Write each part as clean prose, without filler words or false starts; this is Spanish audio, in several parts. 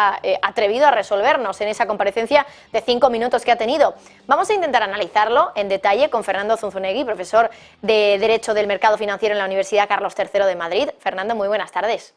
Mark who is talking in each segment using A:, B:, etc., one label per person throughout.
A: ha atrevido a resolvernos en esa comparecencia de 5 minutos que ha tenido. Vamos a intentar analizarlo en detalle con Fernando Zunzunegui, profesor de Derecho del Mercado Financiero en la Universidad Carlos III de Madrid. Fernando, muy buenas tardes.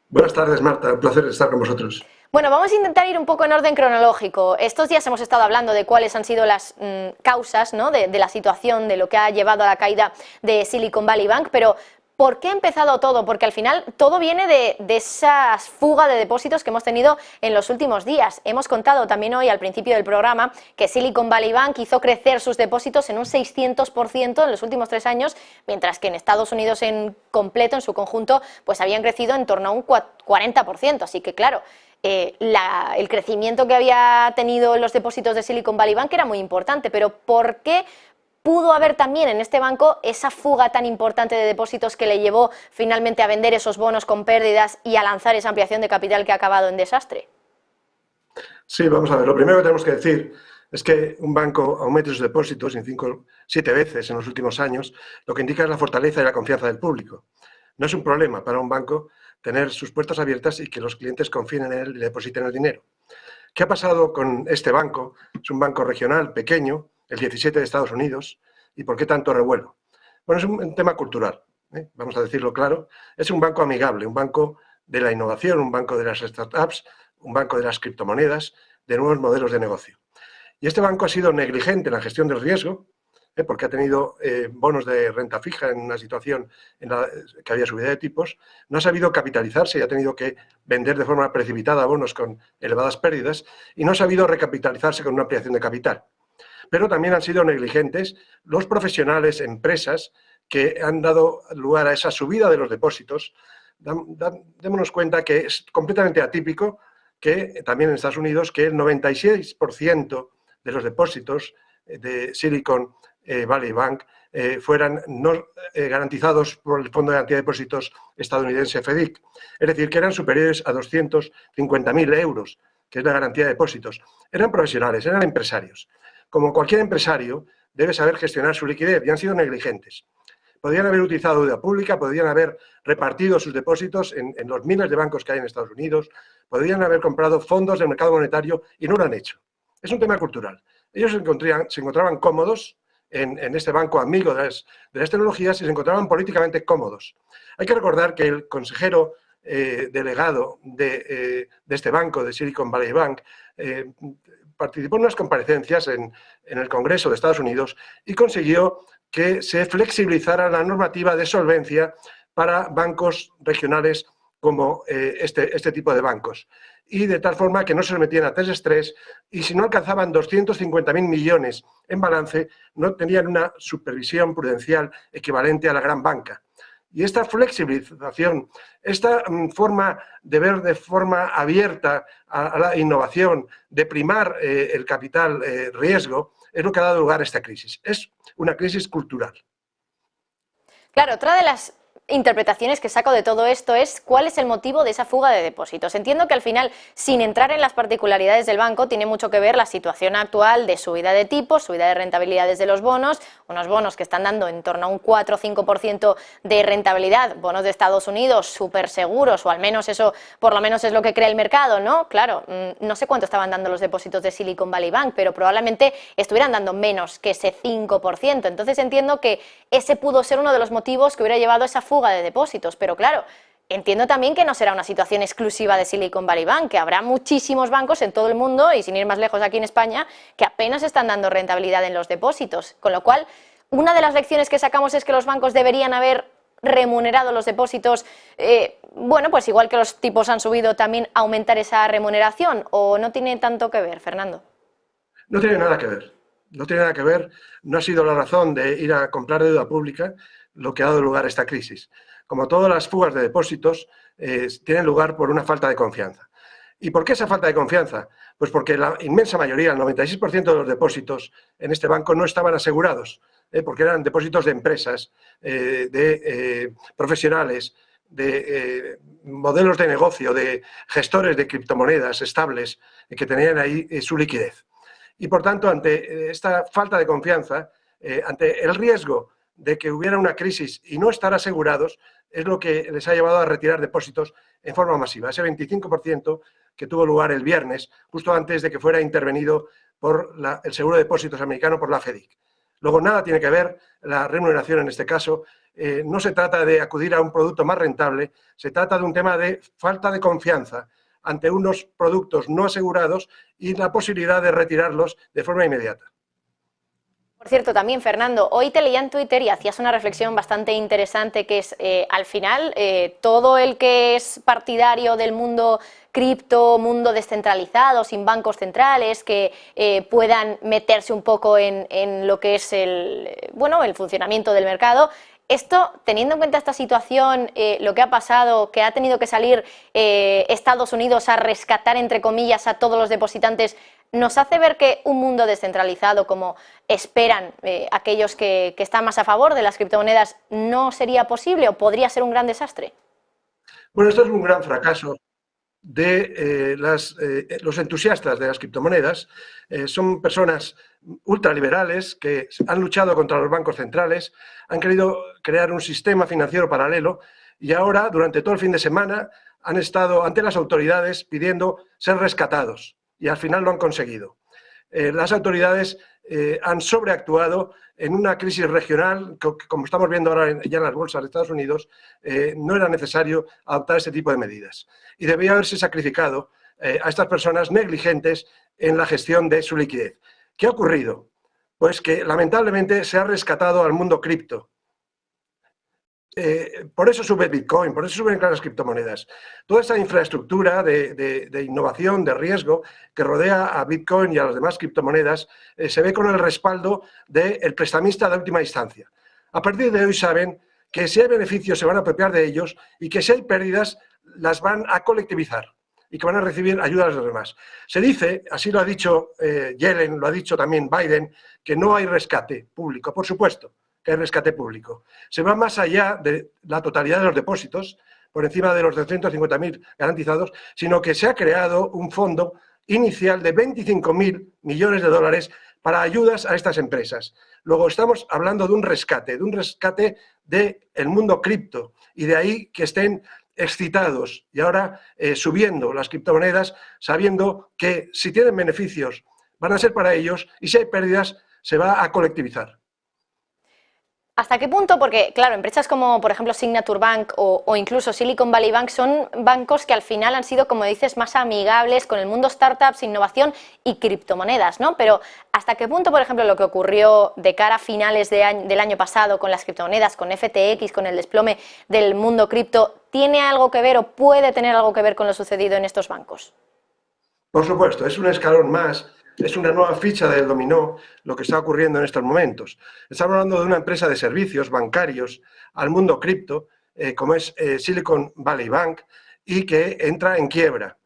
B: Buenas tardes, Marta. Un placer estar con vosotros.
A: Bueno, vamos a intentar ir un poco en orden cronológico. Estos días hemos estado hablando de cuáles han sido las causas, ¿no?, de la situación, de lo que ha llevado a la caída de Silicon Valley Bank, pero ¿por qué ha empezado todo? Porque al final todo viene de esa fuga de depósitos que hemos tenido en los últimos días. Hemos contado también hoy al principio del programa que Silicon Valley Bank hizo crecer sus depósitos en un 600% en los últimos 3 años, mientras que en Estados Unidos en completo, en su conjunto, pues habían crecido en torno a un 40%. Así que claro, el crecimiento que había tenido los depósitos de Silicon Valley Bank era muy importante, pero ¿por qué pudo haber también en este banco esa fuga tan importante de depósitos que le llevó finalmente a vender esos bonos con pérdidas y a lanzar esa ampliación de capital que ha acabado en desastre?
B: Sí, vamos a ver. Lo primero que tenemos que decir es que un banco aumente sus depósitos en 7 veces en los últimos años, lo que indica es la fortaleza y la confianza del público. No es un problema para un banco tener sus puertas abiertas y que los clientes confíen en él y le depositen el dinero. ¿Qué ha pasado con este banco? Es un banco regional, pequeño, el 17 de Estados Unidos. ¿Y por qué tanto revuelo? Bueno, es un tema cultural, vamos a decirlo claro. Es un banco amigable, un banco de la innovación, un banco de las startups, un banco de las criptomonedas, de nuevos modelos de negocio. Y este banco ha sido negligente en la gestión del riesgo, porque ha tenido bonos de renta fija en una situación en la que había subida de tipos, no ha sabido capitalizarse y ha tenido que vender de forma precipitada bonos con elevadas pérdidas y no ha sabido recapitalizarse con una ampliación de capital. Pero también han sido negligentes los profesionales, empresas que han dado lugar a esa subida de los depósitos. Démonos cuenta que es completamente atípico que también en Estados Unidos que el 96% de los depósitos de Silicon Valley Bank fueran no garantizados por el Fondo de Garantía de Depósitos estadounidense FDIC. Es decir, que eran superiores a 250.000 euros, que es la garantía de depósitos. Eran profesionales, eran empresarios. Como cualquier empresario, debe saber gestionar su liquidez y han sido negligentes. Podrían haber utilizado deuda pública, podrían haber repartido sus depósitos en los miles de bancos que hay en Estados Unidos, podrían haber comprado fondos del mercado monetario y no lo han hecho. Es un tema cultural. Ellos se encontraban cómodos en este banco amigo de las tecnologías y se encontraban políticamente cómodos. Hay que recordar que el consejero delegado de este banco, de Silicon Valley Bank, participó en unas comparecencias en el Congreso de Estados Unidos y consiguió que se flexibilizara la normativa de solvencia para bancos regionales como este tipo de bancos. Y de tal forma que no se sometían a test de estrés y si no alcanzaban 250.000 millones en balance, no tenían una supervisión prudencial equivalente a la gran banca. Y esta flexibilización, esta forma de ver de forma abierta a la innovación, de primar el capital riesgo, es lo que ha dado lugar a esta crisis. Es una crisis cultural.
A: Claro, otra de las interpretaciones que saco de todo esto es cuál es el motivo de esa fuga de depósitos. Entiendo que al final, sin entrar en las particularidades del banco, tiene mucho que ver la situación actual de subida de tipos, subida de rentabilidades de los bonos, unos bonos que están dando en torno a un 4 o 5% de rentabilidad, bonos de Estados Unidos súper seguros, o al menos eso por lo menos es lo que cree el mercado, ¿no? Claro, no sé cuánto estaban dando los depósitos de Silicon Valley Bank, pero probablemente estuvieran dando menos que ese 5%. Entonces entiendo que ese pudo ser uno de los motivos que hubiera llevado a esa fuga de depósitos, pero claro, entiendo también que no será una situación exclusiva de Silicon Valley Bank, que habrá muchísimos bancos en todo el mundo, y sin ir más lejos aquí en España, que apenas están dando rentabilidad en los depósitos, con lo cual, una de las lecciones que sacamos es que los bancos deberían haber remunerado los depósitos, bueno, pues igual que los tipos han subido, también aumentar esa remuneración, ¿o no tiene tanto que ver, Fernando?
B: No tiene nada que ver. No tiene nada que ver, no ha sido la razón de ir a comprar deuda pública lo que ha dado lugar a esta crisis. Como todas las fugas de depósitos, tienen lugar por una falta de confianza. ¿Y por qué esa falta de confianza? Pues porque la inmensa mayoría, el 96% de los depósitos en este banco no estaban asegurados, porque eran depósitos de empresas, de profesionales, de modelos de negocio, de gestores de criptomonedas estables que tenían ahí su liquidez. Y por tanto, ante esta falta de confianza, ante el riesgo de que hubiera una crisis y no estar asegurados es lo que les ha llevado a retirar depósitos en forma masiva. Ese 25% que tuvo lugar el viernes, justo antes de que fuera intervenido por el seguro de depósitos americano, por la FEDIC. Luego, nada tiene que ver la remuneración en este caso. No se trata de acudir a un producto más rentable, se trata de un tema de falta de confianza ante unos productos no asegurados y la posibilidad de retirarlos de forma inmediata.
A: Por cierto, también, Fernando, hoy te leía en Twitter y hacías una reflexión bastante interesante, que es, al final, todo el que es partidario del mundo cripto, mundo descentralizado, sin bancos centrales, que puedan meterse un poco en lo que es el funcionamiento del mercado. Esto, teniendo en cuenta esta situación, lo que ha pasado, que ha tenido que salir Estados Unidos a rescatar, entre comillas, a todos los depositantes, ¿nos hace ver que un mundo descentralizado, como esperan aquellos que están más a favor de las criptomonedas, no sería posible o podría ser un gran desastre?
B: Bueno, esto es un gran fracaso de los entusiastas de las criptomonedas. Son personas ultraliberales que han luchado contra los bancos centrales, han querido crear un sistema financiero paralelo y ahora, durante todo el fin de semana, han estado ante las autoridades pidiendo ser rescatados y al final lo han conseguido. Las autoridades han sobreactuado en una crisis regional que, como estamos viendo ahora ya en las bolsas de Estados Unidos, no era necesario adoptar este tipo de medidas. Y debía haberse sacrificado a estas personas negligentes en la gestión de su liquidez. ¿Qué ha ocurrido? Pues que lamentablemente se ha rescatado al mundo cripto. Por eso sube Bitcoin, por eso suben las criptomonedas. Toda esa infraestructura de innovación, de riesgo que rodea a Bitcoin y a las demás criptomonedas se ve con el respaldo del prestamista de última instancia. A partir de hoy saben que si hay beneficios se van a apropiar de ellos y que si hay pérdidas las van a colectivizar y que van a recibir ayuda de los demás. Se dice, así lo ha dicho Yellen, lo ha dicho también Biden, que no hay rescate público, por supuesto que hay rescate público. Se va más allá de la totalidad de los depósitos, por encima de los 250.000 garantizados, sino que se ha creado un fondo inicial de 25.000 millones de dólares para ayudas a estas empresas. Luego estamos hablando de un rescate del mundo cripto, y de ahí que estén excitados y ahora subiendo las criptomonedas, sabiendo que si tienen beneficios van a ser para ellos y si hay pérdidas se va a colectivizar.
A: ¿Hasta qué punto? Porque, claro, empresas como, por ejemplo, Signature Bank o incluso Silicon Valley Bank son bancos que al final han sido, como dices, más amigables con el mundo startups, innovación y criptomonedas, ¿no? Pero ¿hasta qué punto, por ejemplo, lo que ocurrió de cara a finales del año pasado con las criptomonedas, con FTX, con el desplome del mundo cripto, tiene algo que ver o puede tener algo que ver con lo sucedido en estos bancos?
B: Por supuesto, es un escalón más. Es una nueva ficha del dominó lo que está ocurriendo en estos momentos. Estamos hablando de una empresa de servicios bancarios al mundo cripto, como es Silicon Valley Bank, y que entra en quiebra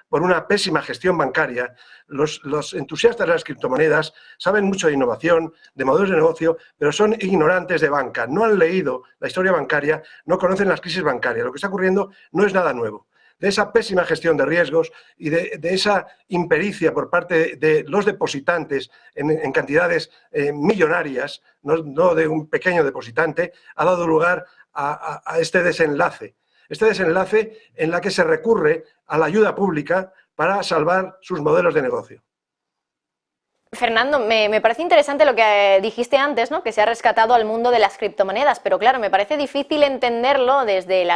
B: por una pésima gestión bancaria. Los entusiastas de las criptomonedas saben mucho de innovación, de modelos de negocio, pero son ignorantes de banca. No han leído la historia bancaria, no conocen las crisis bancarias. Lo que está ocurriendo no es nada nuevo. De esa pésima gestión de riesgos y de esa impericia por parte de los depositantes en cantidades millonarias, no de un pequeño depositante, ha dado lugar a este desenlace. Este desenlace en la que se recurre a la ayuda pública para salvar sus modelos de negocio.
A: Fernando, me parece interesante lo que dijiste antes, ¿no? Que se ha rescatado al mundo de las criptomonedas, pero claro, me parece difícil entenderlo desde el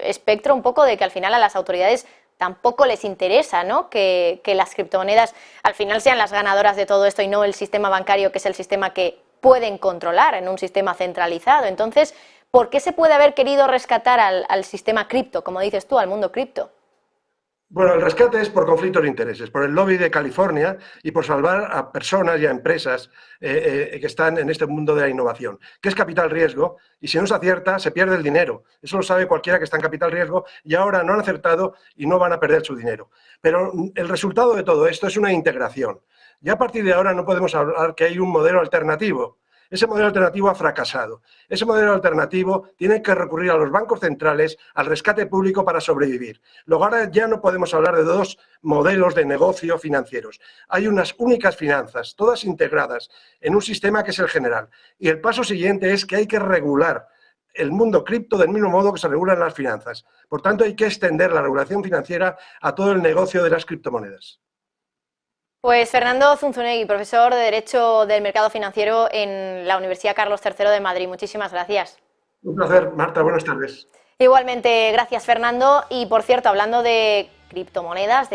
A: espectro un poco de que al final a las autoridades tampoco les interesa, ¿no? Que las criptomonedas al final sean las ganadoras de todo esto y no el sistema bancario, que es el sistema que pueden controlar en un sistema centralizado. Entonces, ¿por qué se puede haber querido rescatar al sistema cripto, como dices tú, al mundo cripto?
B: Bueno, el rescate es por conflictos de intereses, por el lobby de California y por salvar a personas y a empresas que están en este mundo de la innovación, que es capital riesgo, y si no se acierta, se pierde el dinero. Eso lo sabe cualquiera que está en capital riesgo y ahora no han acertado y no van a perder su dinero. Pero el resultado de todo esto es una integración. Ya a partir de ahora no podemos hablar que hay un modelo alternativo. Ese modelo alternativo ha fracasado. Ese modelo alternativo tiene que recurrir a los bancos centrales, al rescate público para sobrevivir. Luego ahora ya no podemos hablar de dos modelos de negocio financieros. Hay unas únicas finanzas, todas integradas en un sistema que es el general. Y el paso siguiente es que hay que regular el mundo cripto del mismo modo que se regulan las finanzas. Por tanto, hay que extender la regulación financiera a todo el negocio de las criptomonedas.
A: Pues Fernando Zunzunegui, profesor de Derecho del Mercado Financiero en la Universidad Carlos III de Madrid. Muchísimas gracias.
B: Un placer, Marta. Buenas tardes.
A: Igualmente, gracias Fernando. Y por cierto, hablando de criptomonedas,